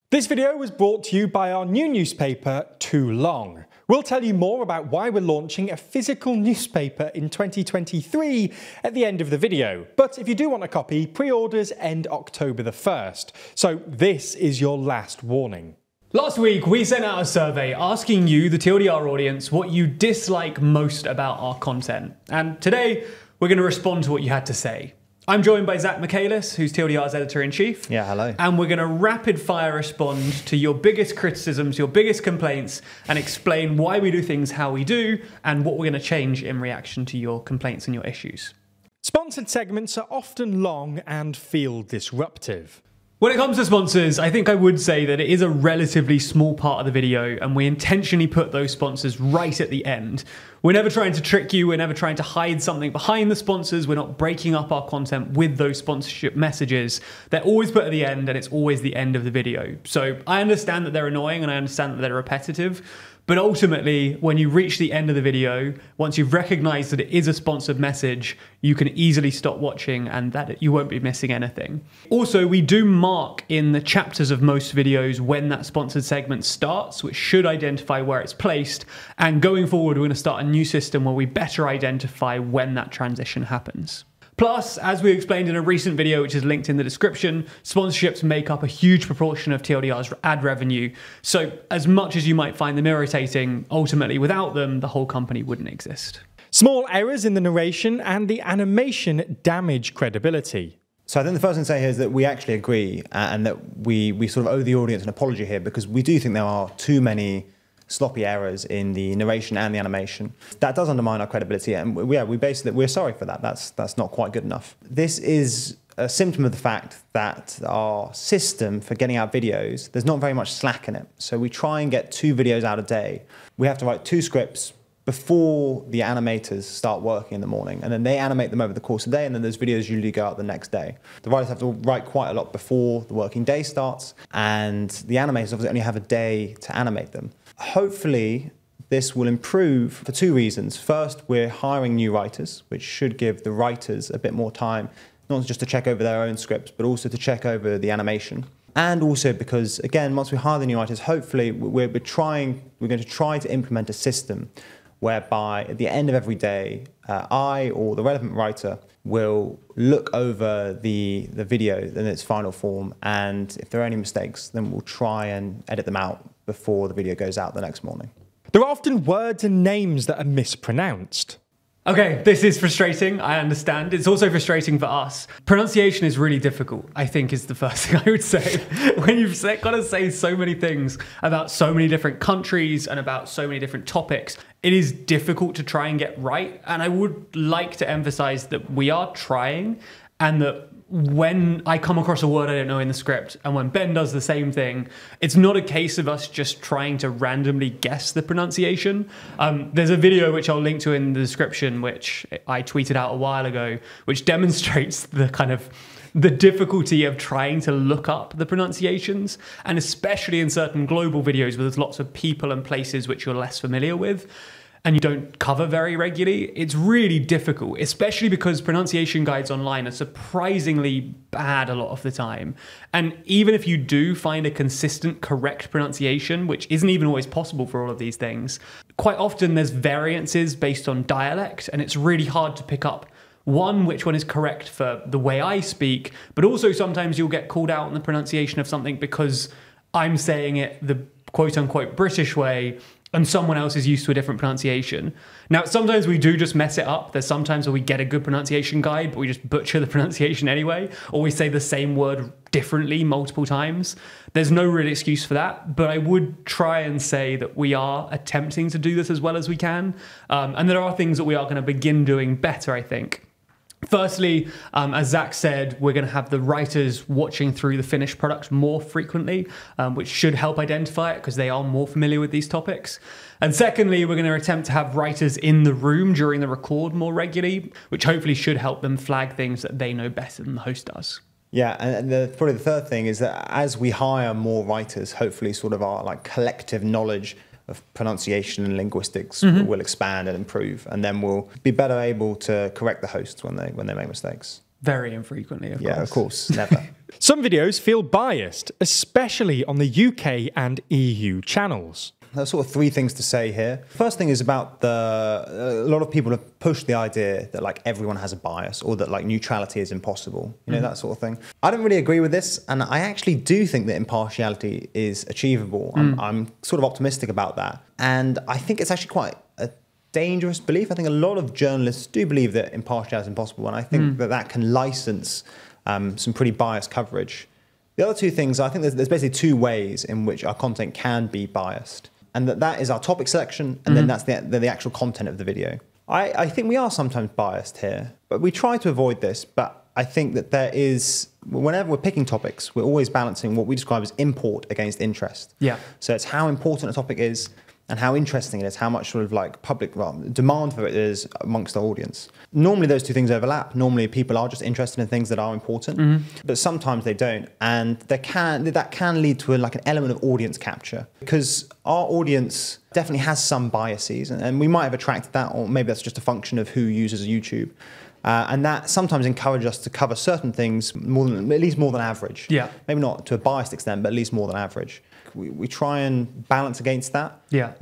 This video was brought to you by our new newspaper, Too Long. We'll tell you more about why we're launching a physical newspaper in 2023 at the end of the video. But if you do want a copy, pre-orders end October the 1st. So this is your last warning. Last week, we sent out a survey asking you, the TLDR audience, what you dislike most about our content. And today, we're going to respond to what you had to say. I'm joined by Zach Michaelis, who's TLDR's editor-in-chief. Yeah, hello. And we're going to rapid-fire respond to your biggest criticisms, your biggest complaints, and explain why we do things how we do, and what we're going to change in reaction to your complaints and your issues. Sponsored segments are often long and feel disruptive. When it comes to sponsors, I think I would say that it is a relatively small part of the video, and we intentionally put those sponsors right at the end. We're never trying to trick you, we're never trying to hide something behind the sponsors, we're not breaking up our content with those sponsorship messages. They're always put at the end, and it's always the end of the video. So I understand that they're annoying, and I understand that they're repetitive, but ultimately, when you reach the end of the video, once you've recognized that it is a sponsored message, you can easily stop watching and that you won't be missing anything. Also, we do mark in the chapters of most videos when that sponsored segment starts, which should identify where it's placed. And going forward, we're going to start a new system where we better identify when that transition happens. Plus, as we explained in a recent video, which is linked in the description, sponsorships make up a huge proportion of TLDR's ad revenue. So as much as you might find them irritating, ultimately without them, the whole company wouldn't exist. Small errors in the narration and the animation damage credibility. So I think the first thing to say here is that we actually agree and that we sort of owe the audience an apology here, because we do think there are too many sloppy errors in the narration and the animation. That does undermine our credibility, and we're sorry for that. That's not quite good enough. This is a symptom of the fact that our system for getting out videos, there's not very much slack in it. So we try and get 2 videos out a day. We have to write 2 scripts before the animators start working in the morning, and then they animate them over the course of the day, and then those videos usually go out the next day. The writers have to write quite a lot before the working day starts, and the animators obviously only have a day to animate them. Hopefully, this will improve for 2 reasons. First, we're hiring new writers, which should give the writers a bit more time, not just to check over their own scripts, but also to check over the animation. And also because, again, once we hire the new writers, hopefully we're going to try to implement a system whereby at the end of every day, I or the relevant writer will look over the video in its final form, and if there are any mistakes, then we'll try and edit them out before the video goes out the next morning. There are often words and names that are mispronounced. Okay, this is frustrating, I understand. It's also frustrating for us. Pronunciation is really difficult, I think, is the first thing I would say. When you've got to say so many things about so many different countries and about so many different topics, it is difficult to try and get right. And I would like to emphasize that we are trying, and that when I come across a word I don't know in the script, and when Ben does the same thing, it's not a case of us just trying to randomly guess the pronunciation. There's a video which I'll link to in the description, which I tweeted out a while ago, which demonstrates the difficulty of trying to look up the pronunciations, and especially in certain global videos where there's lots of people and places which you're less familiar with, and you don't cover very regularly, it's really difficult, especially because pronunciation guides online are surprisingly bad a lot of the time. And even if you do find a consistent, correct pronunciation, which isn't even always possible for all of these things, quite often there's variances based on dialect, and it's really hard to pick up which one is correct for the way I speak, but also sometimes you'll get called out on the pronunciation of something because I'm saying it the quote-unquote British way, and someone else is used to a different pronunciation. Now, sometimes we do just mess it up. There's sometimes where we get a good pronunciation guide, but we just butcher the pronunciation anyway, or we say the same word differently multiple times. There's no real excuse for that, but I would try and say that we are attempting to do this as well as we can, and there are things that we are going to begin doing better, I think. Firstly, as Zach said, we're going to have the writers watching through the finished product more frequently, which should help identify it because they are more familiar with these topics. And secondly, we're going to attempt to have writers in the room during the record more regularly, which hopefully should help them flag things that they know better than the host does. Yeah, and probably the third thing is that as we hire more writers, hopefully sort of our collective knowledge of pronunciation and linguistics will expand and improve, and then we'll be better able to correct the hosts when they make mistakes. Very infrequently, of course. Yeah, of course, never. Some videos feel biased, especially on the UK and EU channels. There's sort of three things to say here. First thing is about a lot of people have pushed the idea that like everyone has a bias or that like neutrality is impossible, you know, that sort of thing. I don't really agree with this, and I actually do think that impartiality is achievable. I'm sort of optimistic about that, and I think it's actually quite a dangerous belief. I think a lot of journalists do believe that impartiality is impossible, and I think that can license some pretty biased coverage. The other two things, I think there's basically two ways in which our content can be biased. And that is our topic selection, and then that's the actual content of the video. I think we are sometimes biased here, but we try to avoid this. But I think that there is, whenever we're picking topics, we're always balancing what we describe as import against interest. Yeah. So it's how important a topic is and how interesting it is, how much sort of like public demand for it is amongst the audience. Normally those two things overlap. Normally people are just interested in things that are important, but sometimes they don't. And that can lead to like an element of audience capture, because our audience definitely has some biases, and we might have attracted that, or maybe that's just a function of who uses YouTube. And that sometimes encourages us to cover certain things at least more than average. Yeah. Maybe not to a biased extent, but at least more than average. We try and balance against that. Yeah.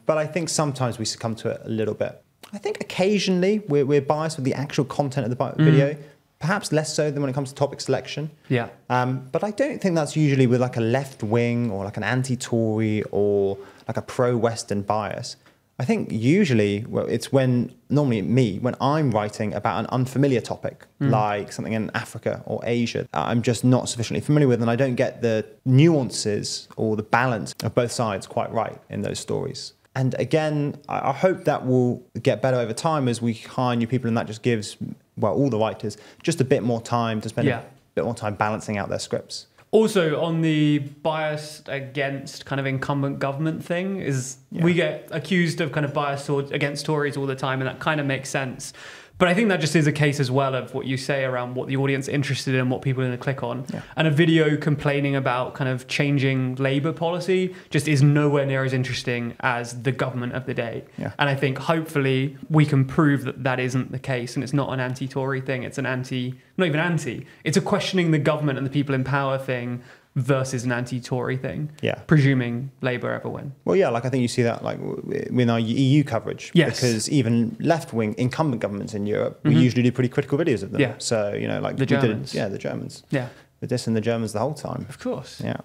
But I think sometimes we succumb to it a little bit. I think occasionally we're biased with the actual content of the video, perhaps less so than when it comes to topic selection. Yeah. But I don't think that's usually with like a left wing or like an anti-Tory or like a pro-Western bias. I think usually it's when I'm writing about an unfamiliar topic, like something in Africa or Asia, I'm just not sufficiently familiar with, and I don't get the nuances or the balance of both sides quite right in those stories. And again, I hope that will get better over time as we hire new people, and that just gives, well, all the writers just a bit more time to spend a bit more time balancing out their scripts. Also, on the bias against kind of incumbent government thing, we get accused of kind of bias against Tories all the time, and that kind of makes sense. But I think that just is a case as well of what you say around what the audience is interested in, what people are going to click on. Yeah. And a video complaining about kind of changing Labour policy just is nowhere near as interesting as the government of the day. Yeah. And I think hopefully we can prove that that isn't the case, and it's not an anti-Tory thing. It's not even anti. It's a questioning the government and the people in power thing versus an anti-Tory thing, presuming Labour ever win. Well, yeah, like I think you see that like with our EU coverage, because even left-wing incumbent governments in Europe, we usually do pretty critical videos of them. Yeah. So, you know, like the Germans. The Germans. Yeah. We're dissing the Germans the whole time. Of course. Yeah.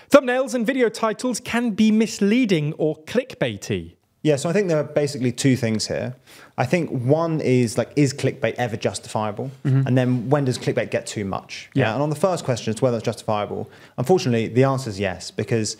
Thumbnails and video titles can be misleading or clickbaity. Yeah, so I think there are basically two things here. I think one is like, is clickbait ever justifiable? And then when does clickbait get too much? Yeah. And on the first question as to whether it's justifiable, unfortunately, the answer is yes, because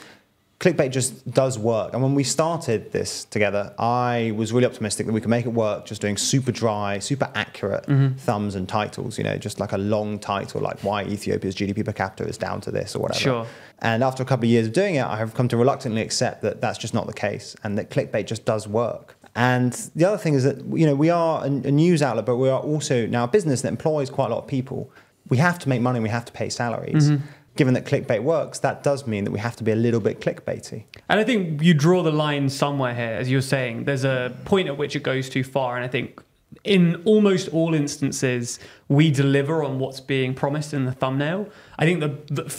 clickbait just does work. And when we started this together, I was really optimistic that we could make it work just doing super dry, super accurate thumbs and titles, you know, just like a long title like why Ethiopia's GDP per capita is down to this or whatever. Sure. And after a couple of years of doing it, I have come to reluctantly accept that that's just not the case, and that clickbait just does work. And the other thing is that, you know, we are a news outlet, but we are also now a business that employs quite a lot of people. We have to make money, we have to pay salaries. Given that clickbait works, that does mean that we have to be a little bit clickbaity. And I think you draw the line somewhere here, as you're saying. There's a point at which it goes too far, and I think in almost all instances, we deliver on what's being promised in the thumbnail. I think,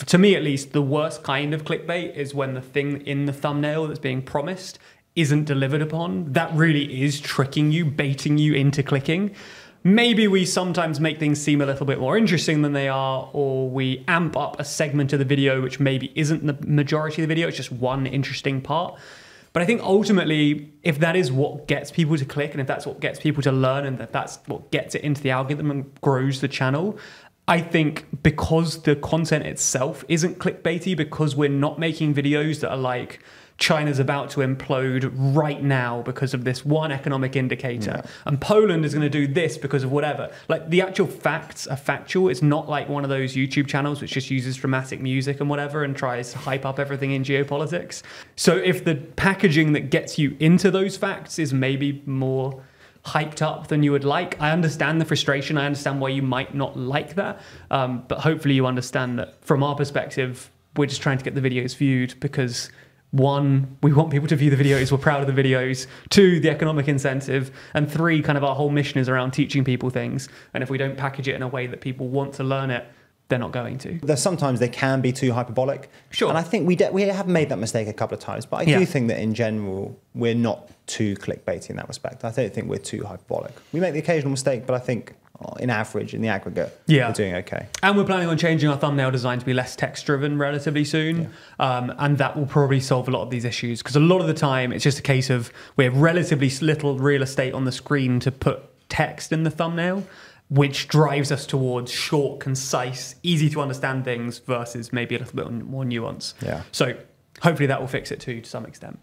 to me at least, the worst kind of clickbait is when the thing in the thumbnail that's being promised isn't delivered upon. That really is tricking you, baiting you into clicking. Maybe we sometimes make things seem a little bit more interesting than they are, or we amp up a segment of the video which maybe isn't the majority of the video, it's just one interesting part. But I think ultimately, if that is what gets people to click, and if that's what gets people to learn, and if that's what gets it into the algorithm and grows the channel, I think because the content itself isn't clickbaity, because we're not making videos that are like, China's about to implode right now because of this one economic indicator, and Poland is going to do this because of whatever. Like, the actual facts are factual. It's not like one of those YouTube channels which just uses dramatic music and whatever and tries to hype up everything in geopolitics. So if the packaging that gets you into those facts is maybe more hyped up than you would like, I understand the frustration. I understand why you might not like that. But hopefully you understand that from our perspective, we're just trying to get the videos viewed because 1, we want people to view the videos, we're proud of the videos. 2, the economic incentive. And 3, kind of our whole mission is around teaching people things. And if we don't package it in a way that people want to learn it, they're not going to. There's sometimes they can be too hyperbolic. Sure. And I think we have made that mistake a couple of times, but I do think that in general, we're not too clickbaity in that respect. I don't think we're too hyperbolic. We make the occasional mistake, but I think in average, in the aggregate, we're doing okay. And we're planning on changing our thumbnail design to be less text-driven relatively soon. And that will probably solve a lot of these issues. Because a lot of the time, it's just a case of we have relatively little real estate on the screen to put text in the thumbnail, which drives us towards short, concise, easy to understand things versus maybe a little bit more nuance. So hopefully that will fix it too, to some extent.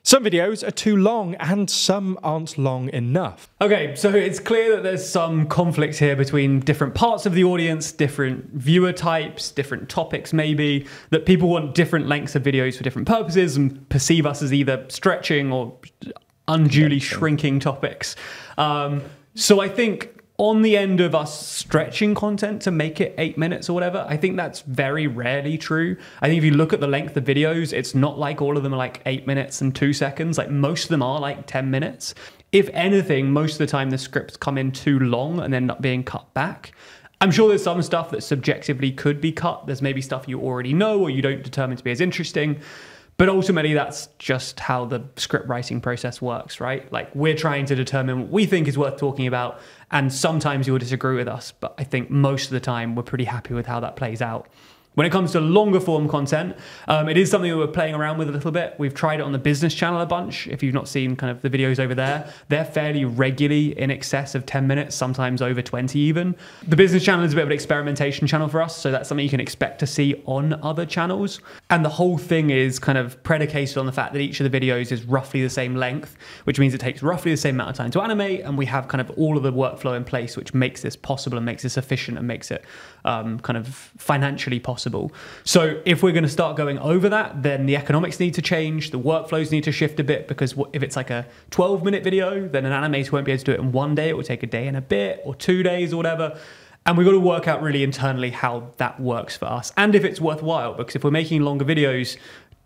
Some videos are too long and some aren't long enough. Okay, so it's clear that there's some conflict here between different parts of the audience, different viewer types, different topics maybe, that people want different lengths of videos for different purposes and perceive us as either stretching or unduly shrinking topics. So I think on the end of us stretching content to make it 8 minutes or whatever, I think that's very rarely true. I think if you look at the length of videos, it's not like all of them are like 8 minutes and 2 seconds. Like most of them are like 10 minutes. If anything, most of the time the scripts come in too long and end up being cut back. I'm sure there's some stuff that subjectively could be cut. There's maybe stuff you already know or you don't determine to be as interesting. But ultimately, that's just how the script writing process works, right? Like we're trying to determine what we think is worth talking about. And sometimes you'll disagree with us, but I think most of the time we're pretty happy with how that plays out. When it comes to longer form content, it is something that we're playing around with a little bit. We've tried it on the business channel a bunch. If you've not seen kind of the videos over there, they're fairly regularly in excess of 10 minutes, sometimes over 20 even. The business channel is a bit of an experimentation channel for us, so that's something you can expect to see on other channels. And the whole thing is kind of predicated on the fact that each of the videos is roughly the same length, which means it takes roughly the same amount of time to animate, and we have kind of all of the workflow in place, which makes this possible and makes this efficient and makes it kind of financially possible. So if we're going to start going over that, then the economics need to change, the workflows need to shift a bit, because if it's like a 12-minute video, then an animator won't be able to do it in 1 day. It will take a day and a bit or 2 days or whatever. And we've got to work out really internally how that works for us and if it's worthwhile, because if we're making longer videos,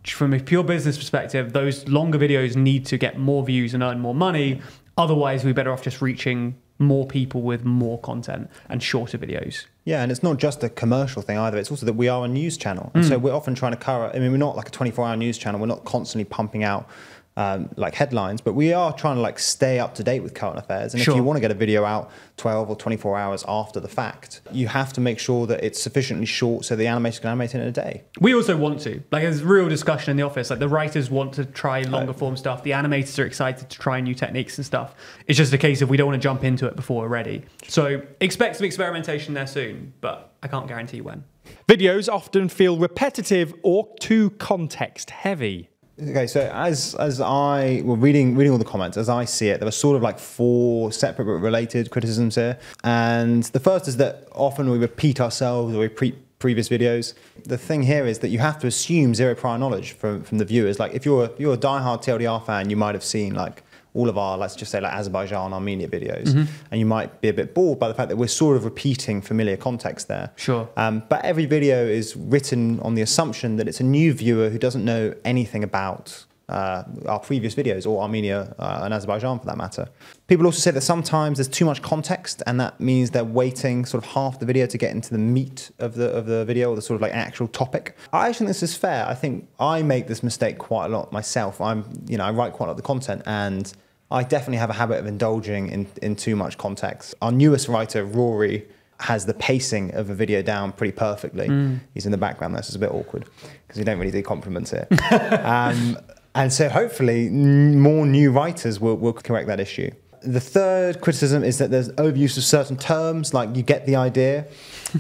from a pure business perspective, those longer videos need to get more views and earn more money. Otherwise, we're better off just reaching more people with more content and shorter videos. Yeah, and it's not just a commercial thing either. It's also that we are a news channel. And so we're often trying to cover, I mean, we're not like a 24-hour news channel. We're not constantly pumping out like headlines, but we are trying to like stay up to date with current affairs. And if you want to get a video out 12 or 24 hours after the fact, you have to make sure that it's sufficiently short so the animator can animate it in a day. We also want to. Like there's real discussion in the office. Like the writers want to try longer form stuff. The animators are excited to try new techniques and stuff. It's just a case of we don't want to jump into it before we're ready. So expect some experimentation there soon, but I can't guarantee when. Videos often feel repetitive or too context heavy. Okay, so as I were reading all the comments, as I see it, there were sort of like 4 separate but related criticisms here. And the first is that often we repeat ourselves or repeat previous videos. The thing here is that you have to assume zero prior knowledge from the viewers. Like if you're a diehard TLDR fan, you might have seen like all of our, let's just say like Azerbaijan, Armenia videos. And you might be a bit bored by the fact that we're sort of repeating familiar context there. But every video is written on the assumption that it's a new viewer who doesn't know anything about our previous videos, or Armenia and Azerbaijan for that matter. People also say that sometimes there's too much context, and that means they're waiting sort of half the video to get into the meat of the video, or the sort of like actual topic. I actually think this is fair. I think I make this mistake quite a lot myself. I write quite a lot of the content, and I definitely have a habit of indulging in too much context. Our newest writer, Rory, has the pacing of a video down pretty perfectly. He's in the background there, so it's a bit awkward because we don't really do compliments here. And so hopefully more new writers will correct that issue. The third criticism is that there's overuse of certain terms, like you get the idea.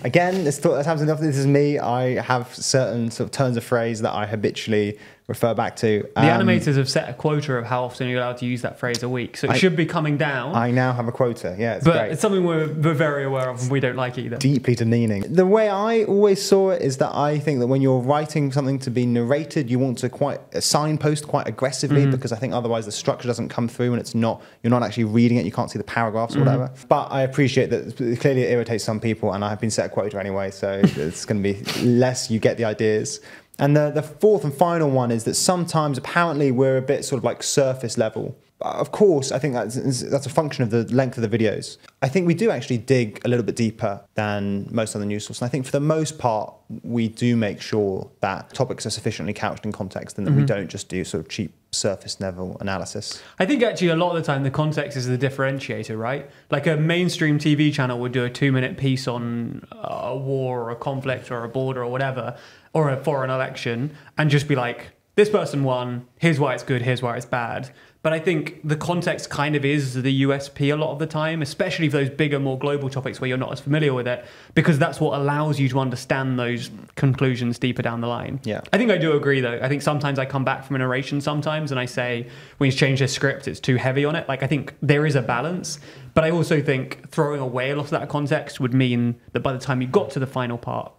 Again, this happens enough. This is me. I have certain sort of turns of phrase that I habitually refer back to. The animators have set a quota of how often you're allowed to use that phrase a week, so it should be coming down. I now have a quota, yeah, it's but great. it's something we're very aware of and we don't like either. Deeply demeaning. The way I always saw it is that I think that when you're writing something to be narrated, you want to signpost quite aggressively, because I think otherwise the structure doesn't come through and you're not actually reading it, you can't see the paragraphs or whatever. But I appreciate that clearly it irritates some people, and I have been set a quota anyway, so it's going to be less you get the ideas And the fourth and final one is that sometimes apparently we're a bit sort of like surface level. Of course, I think that's a function of the length of the videos. I think we do actually dig a little bit deeper than most other news sources. And I think for the most part, we do make sure that topics are sufficiently couched in context and that we don't just do sort of cheap surface level analysis. I think actually a lot of the time the context is the differentiator, right? Like a mainstream TV channel would do a 2-minute piece on a war or a conflict or a border or whatever, or a foreign election, and just be like, this person won, here's why it's good, here's why it's bad. But I think the context kind of is the USP a lot of the time, especially for those bigger, more global topics where you're not as familiar with it, because that's what allows you to understand those conclusions deeper down the line. Yeah. I think I do agree, though. I think sometimes I come back from a narration sometimes and I say, when you change this script, it's too heavy on it. Like, I think there is a balance, but I also think throwing away a lot of that context would mean that by the time you got to the final part,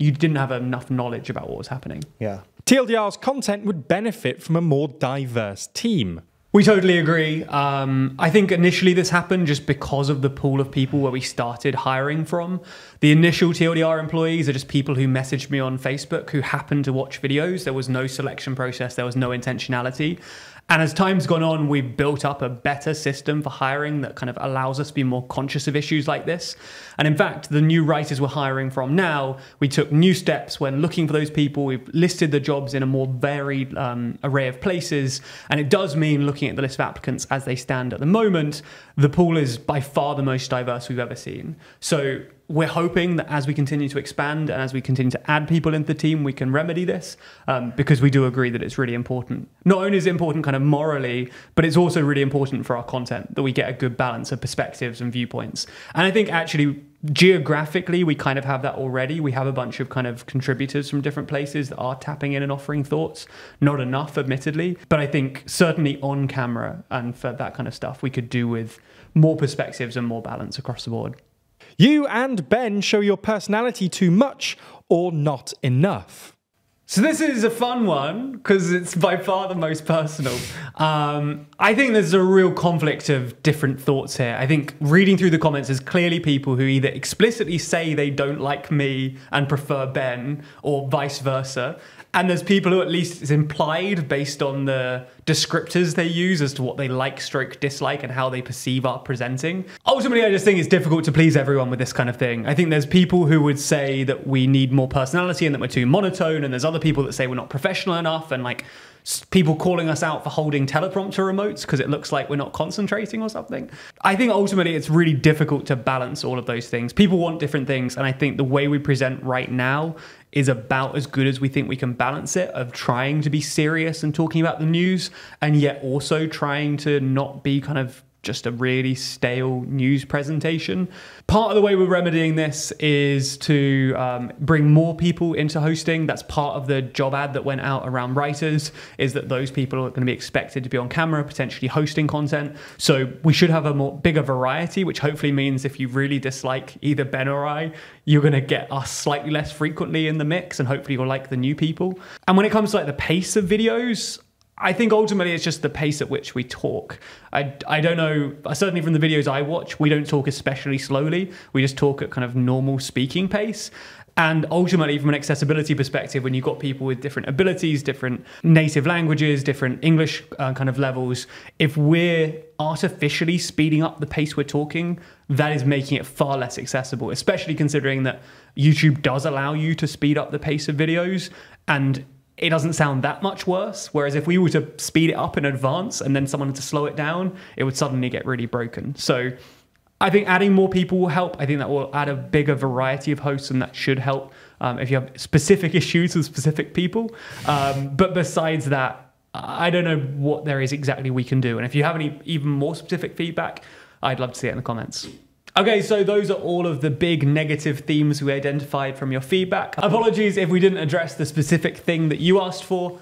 you didn't have enough knowledge about what was happening. Yeah. TLDR's content would benefit from a more diverse team. We totally agree. I think initially this happened just because of the pool of people where we started hiring from. The initial TLDR employees are just people who messaged me on Facebook who happened to watch videos. There was no selection process. There was no intentionality. And as time's gone on, we've built up a better system for hiring that kind of allows us to be more conscious of issues like this. And in fact, the new writers we're hiring from now, we took new steps when looking for those people. We've listed the jobs in a more varied array of places. And it does mean looking at the list of applicants as they stand at the moment, the pool is by far the most diverse we've ever seen. So we're hoping that as we continue to expand and as we continue to add people into the team, we can remedy this because we do agree that it's really important. Not only is it important kind of morally, but it's also really important for our content that we get a good balance of perspectives and viewpoints. And I think actually geographically, we kind of have that already. We have a bunch of kind of contributors from different places that are tapping in and offering thoughts. Not enough, admittedly, but I think certainly on camera and for that kind of stuff, we could do with more perspectives and more balance across the board. You and Ben show your personality too much or not enough. So this is a fun one because it's by far the most personal. I think there's a real conflict of different thoughts here. I think reading through the comments, there's clearly people who either explicitly say they don't like me and prefer Ben or vice versa. And there's people who at least it's implied based on the descriptors they use as to what they like, stroke, dislike, and how they perceive our presenting. Ultimately, I just think it's difficult to please everyone with this kind of thing. I think there's people who would say that we need more personality and that we're too monotone, and there's other people that say we're not professional enough, and like people calling us out for holding teleprompter remotes because it looks like we're not concentrating or something. I think ultimately it's really difficult to balance all of those things. People want different things, and I think the way we present right now is about as good as we think we can balance it, of trying to be serious and talking about the news and yet also trying to not be kind of just a really stale news presentation. Part of the way we're remedying this is to bring more people into hosting. That's part of the job ad that went out around writers, is that those people are going to be expected to be on camera, potentially hosting content. So we should have a bigger variety, which hopefully means if you really dislike either Ben or I, you're going to get us slightly less frequently in the mix, and hopefully you'll like the new people. And when it comes to like the pace of videos, I think ultimately it's just the pace at which we talk. I don't know, certainly from the videos I watch, we don't talk especially slowly. We just talk at kind of normal speaking pace. And ultimately, from an accessibility perspective, when you've got people with different abilities, different native languages, different English kind of levels, if we're artificially speeding up the pace we're talking, that is making it far less accessible, especially considering that YouTube does allow you to speed up the pace of videos, and it doesn't sound that much worse. Whereas if we were to speed it up in advance and then someone had to slow it down, it would suddenly get really broken. So I think adding more people will help. I think that will add a bigger variety of hosts, and that should help if you have specific issues with specific people. But besides that, I don't know what there is exactly we can do. And if you have any even more specific feedback, I'd love to see it in the comments. Okay, so those are all of the big negative themes we identified from your feedback. Apologies if we didn't address the specific thing that you asked for.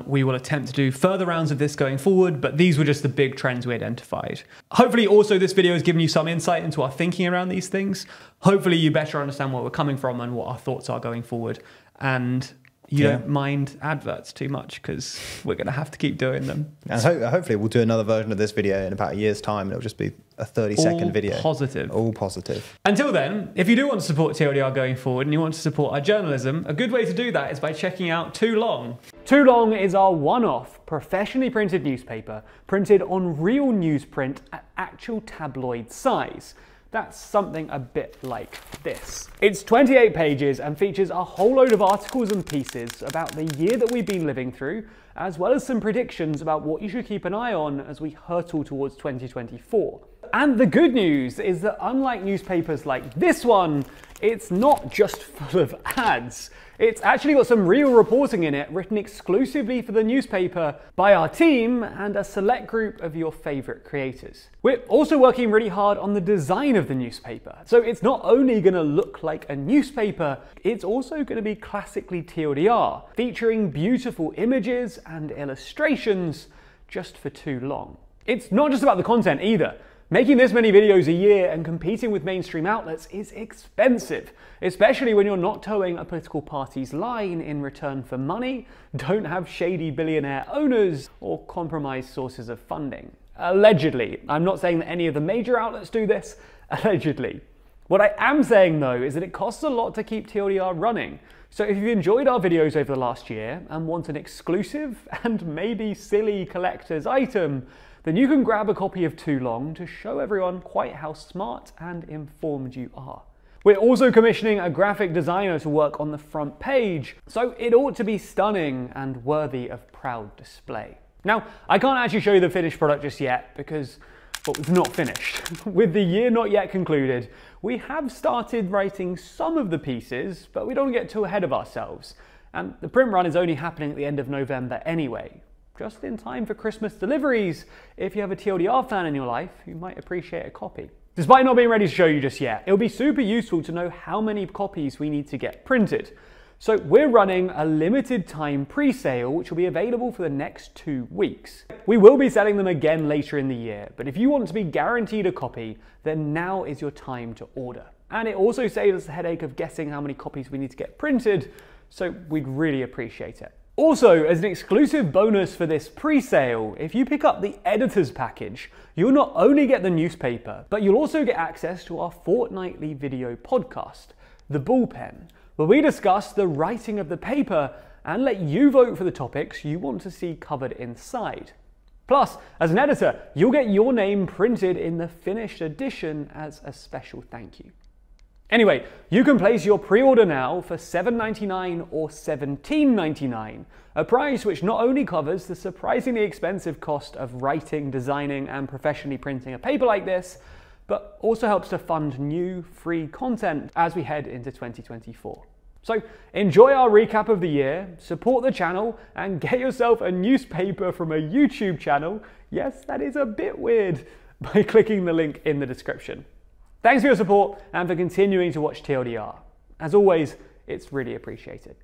We will attempt to do further rounds of this going forward, but these were just the big trends we identified. Hopefully also this video has given you some insight into our thinking around these things. Hopefully you better understand where we're coming from and what our thoughts are going forward. And you don't mind adverts too much, because we're going to have to keep doing them. And hopefully we'll do another version of this video in about a year's time, and it'll just be a 30-second video. Positive. All positive. Until then, if you do want to support TLDR going forward and you want to support our journalism, a good way to do that is by checking out Too Long. Too Long is our one-off, professionally printed newspaper, printed on real newsprint at actual tabloid size. That's something a bit like this. It's 28 pages and features a whole load of articles and pieces about the year that we've been living through, as well as some predictions about what you should keep an eye on as we hurtle towards 2024. And the good news is that unlike newspapers like this one, it's not just full of ads. It's actually got some real reporting in it, written exclusively for the newspaper by our team and a select group of your favourite creators. We're also working really hard on the design of the newspaper. So it's not only going to look like a newspaper, it's also going to be classically TLDR, featuring beautiful images and illustrations just for Too Long. It's not just about the content either. Making this many videos a year and competing with mainstream outlets is expensive, especially when you're not towing a political party's line in return for money, don't have shady billionaire owners, or compromised sources of funding. Allegedly. I'm not saying that any of the major outlets do this, allegedly. What I am saying though is that it costs a lot to keep TLDR running. So if you've enjoyed our videos over the last year and want an exclusive and maybe silly collector's item, then you can grab a copy of Too Long to show everyone quite how smart and informed you are. We're also commissioning a graphic designer to work on the front page, so it ought to be stunning and worthy of proud display. Now, I can't actually show you the finished product just yet because, well, it's not finished. With the year not yet concluded, we have started writing some of the pieces, but we don't get too ahead of ourselves. And the print run is only happening at the end of November anyway. Just in time for Christmas deliveries. If you have a TLDR fan in your life, you might appreciate a copy. Despite not being ready to show you just yet, it'll be super useful to know how many copies we need to get printed. So we're running a limited time pre-sale, which will be available for the next 2 weeks. We will be selling them again later in the year, but if you want to be guaranteed a copy, then now is your time to order. And it also saves us the headache of guessing how many copies we need to get printed, so we'd really appreciate it. Also, as an exclusive bonus for this pre-sale, if you pick up the editor's package, you'll not only get the newspaper, but you'll also get access to our fortnightly video podcast, The Bullpen, where we discuss the writing of the paper and let you vote for the topics you want to see covered inside. Plus, as an editor, you'll get your name printed in the finished edition as a special thank you. Anyway, you can place your pre-order now for $7.99 or $17.99, a price which not only covers the surprisingly expensive cost of writing, designing, and professionally printing a paper like this, but also helps to fund new, free content as we head into 2024. So enjoy our recap of the year, support the channel, and get yourself a newspaper from a YouTube channel, yes, that is a bit weird, by clicking the link in the description. Thanks for your support and for continuing to watch TLDR. As always, it's really appreciated.